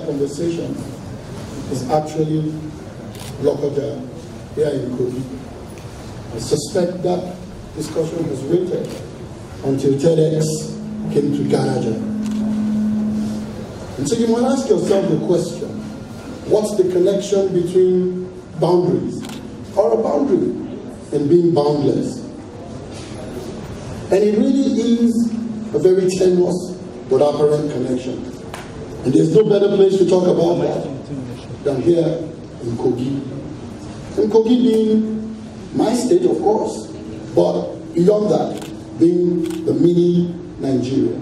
conversation is actually Lokoja here in Kogi. I suspect that discussion was waited until TEDx came to Ghana. And so you might ask yourself the question, what's the connection between boundaries or a boundary and being boundless? And it really is a very tenuous but apparent connection. And there's no better place to talk about that than here in Kogi. And Kogi being my state, of course, but beyond that, being the mini Nigeria.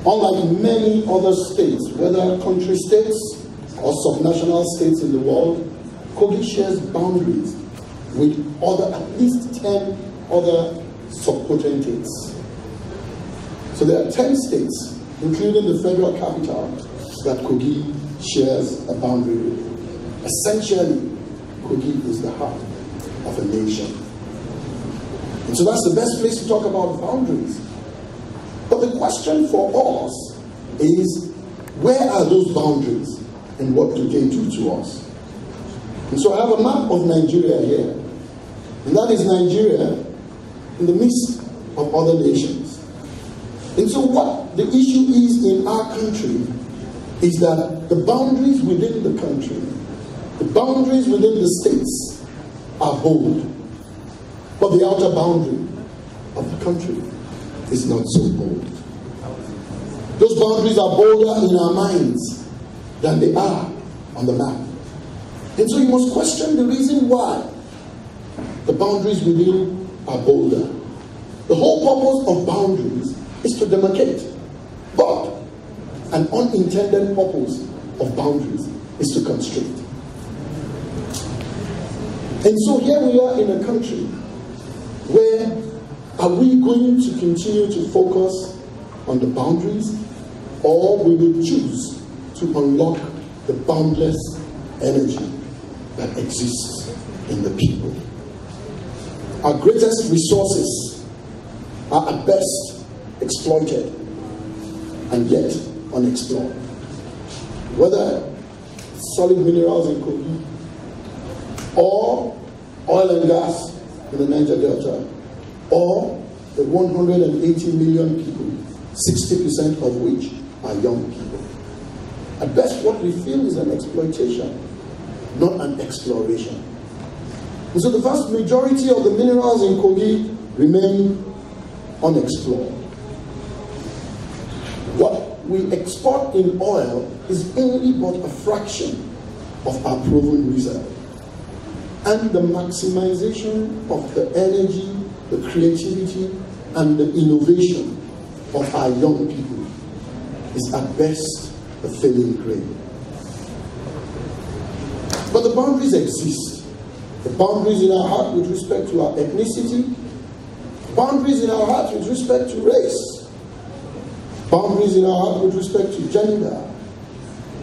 Unlike many other states, whether country states or subnational states in the world, Kogi shares boundaries with at least 10 other subpotentates. So there are 10 states, including the federal capital, that Kogi shares a boundary with. Essentially, Kogi is the heart of a nation. And so that's the best place to talk about boundaries. But the question for us is, where are those boundaries and what do they do to us? And so I have a map of Nigeria here. And that is Nigeria in the midst of other nations. And so what the issue is in our country is that the boundaries within the country, the boundaries within the states are bold. But the outer boundary of the country is not so bold. Those boundaries are bolder in our minds than they are on the map. And so you must question the reason why the boundaries within are bolder. The whole purpose of boundaries is to demarcate. But an unintended purpose of boundaries is to constrict. And so here we are in a country where are we going to continue to focus on the boundaries, or we will choose to unlock the boundless energy that exists in the people? Our greatest resources are at best exploited and yet unexplored. Whether solid minerals in Kogi or oil and gas in the Niger Delta, or the 180 million people, 60% of which are young people. At best, what we feel is an exploitation, not an exploration. And so the vast majority of the minerals in Kogi remain unexplored. What we export in oil is only but a fraction of our proven reserve. And the maximization of the energy, the creativity, and the innovation of our young people is at best a failing grade. But the boundaries exist. The boundaries in our heart with respect to our ethnicity, boundaries in our heart with respect to race, boundaries in our heart with respect to gender,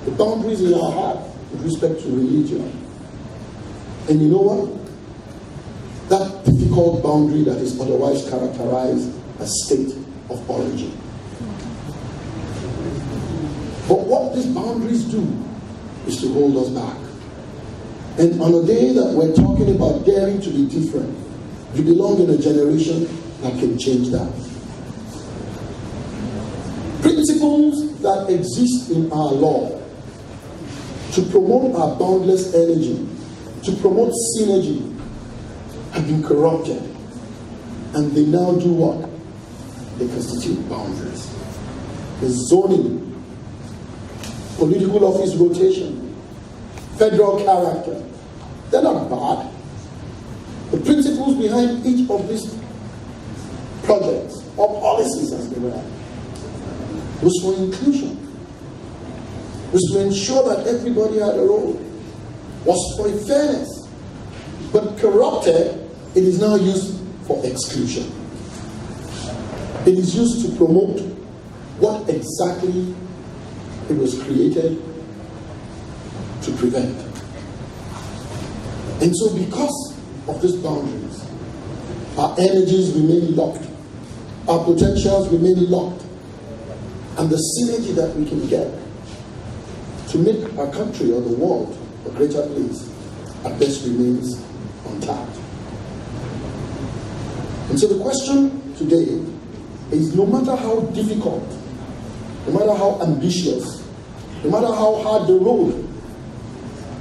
the boundaries in our heart with respect to religion. And you know what? That difficult boundary that is otherwise characterized as state of origin. But what these boundaries do is to hold us back. And on a day that we're talking about daring to be different, you belong in a generation that can change that. Principles that exist in our law to promote our boundless energy, to promote synergy, have been corrupted. And they now do what? They constitute boundaries. The zoning, political office rotation, federal character, they're not bad. The principles behind each of these projects or policies, as they were, was for inclusion, was to ensure that everybody had a role, was for fairness. But corrupted, it is now used for exclusion. It is used to promote what exactly it was created to prevent. And so because of these boundaries, our energies remain locked, our potentials remain locked, and the synergy that we can get to make our country or the world a greater place at best remains untapped. And so the question today is, no matter how difficult, no matter how ambitious, no matter how hard the road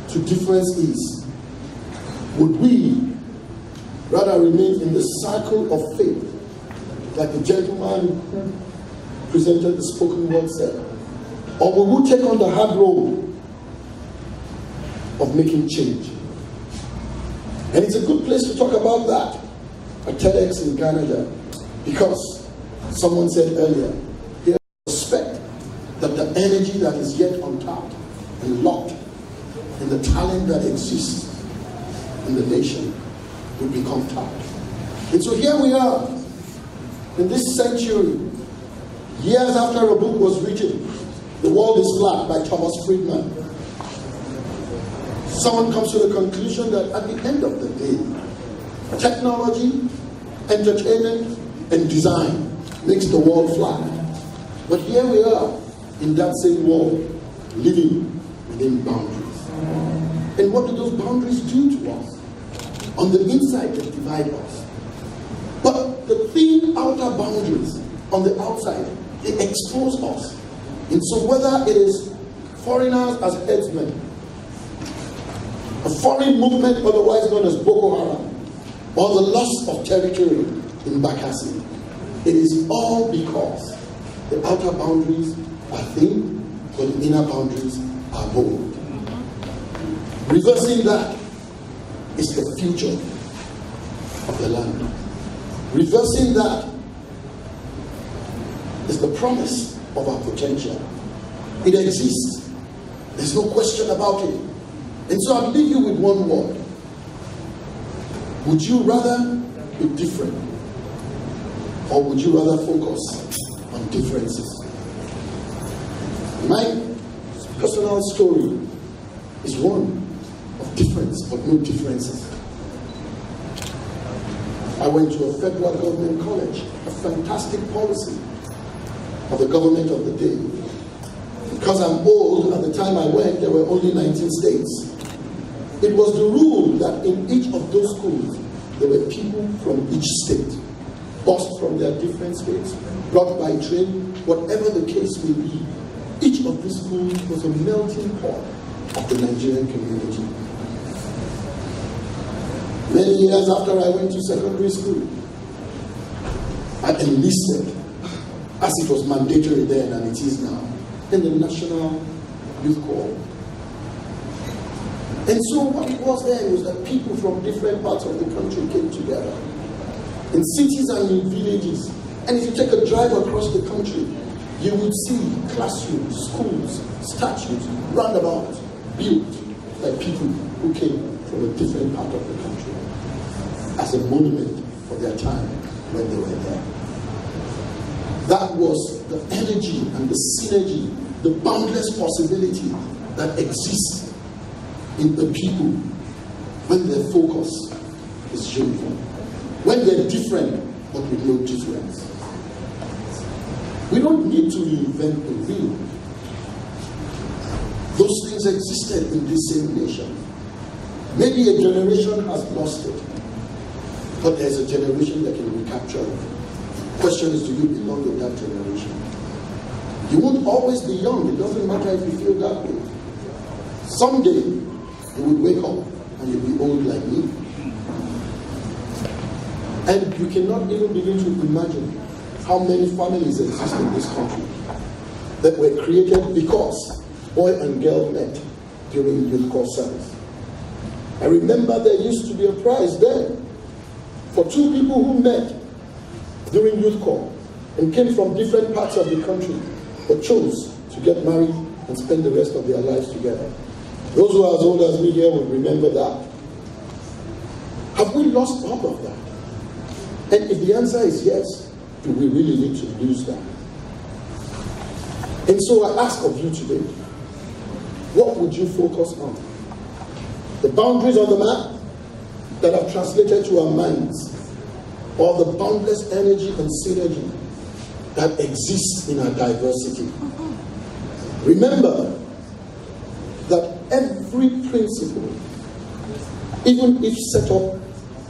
to difference is, would we rather remain in the circle of faith, like the gentleman who presented the spoken word said, or will we take on the hard road of making change? And it's a good place to talk about that at TEDx in Canada, because someone said earlier, here I suspect that the energy that is yet untapped and locked in the talent that exists in the nation will become tapped. And so here we are, in this century, years after a book was written, The World is Flat by Thomas Friedman. Someone comes to the conclusion that at the end of the day, technology, entertainment, and design makes the world flat. But here we are, in that same world, living within boundaries. And what do those boundaries do to us? On the inside, they divide us. But the thin outer boundaries on the outside, they expose us. And so whether it is foreigners as headsmen, a foreign movement otherwise known as Boko Haram, or the loss of territory in Bakassi, it is all because the outer boundaries are thin, but the inner boundaries are bold. Reversing that is the future of the land. Reversing that is the promise of our potential. It exists. There's no question about it. And so I'll leave you with one word. Would you rather be different? Or would you rather focus on differences? My personal story is one of difference, but no differences. I went to a federal government college, a fantastic policy of the government of the day. Because I'm old, at the time I went, there were only 19 states. It was the rule that in each of those schools, there were people from each state, bussed from their different states, brought by train, whatever the case may be. Each of these schools was a melting pot of the Nigerian community. Many years after I went to secondary school, I enlisted, as it was mandatory then and it is now, in the National Youth Corps. And so what it was then was that people from different parts of the country came together, in cities and in villages. And if you take a drive across the country, you would see classrooms, schools, statues, roundabouts built by people who came from a different part of the country as a monument for their time when they were there. That was the energy and the synergy, the boundless possibility that exists in the people when their focus is uniform, when they're different but with no difference. We don't need to reinvent the wheel. Those things existed in this same nation. Maybe a generation has lost it, but there's a generation that can recapture it. The question is, do you belong to that generation? You won't always be young. It doesn't matter if you feel that way. Someday, you will wake up and you'll be old like me. And you cannot even begin to imagine how many families exist in this country that were created because boy and girl met during youth corps service. I remember there used to be a prize then for two people who met during youth corps and came from different parts of the country but chose to get married and spend the rest of their lives together. Those who are as old as me here will remember that. Have we lost all of that? And if the answer is yes, do we really need to lose that? And so I ask of you today, what would you focus on? The boundaries on the map that have translated to our minds, or the boundless energy and synergy that exists in our diversity? Remember that every principle, even if set up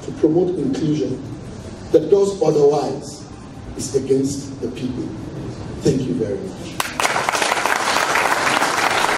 to promote inclusion, that does otherwise is against the people. Thank you very much.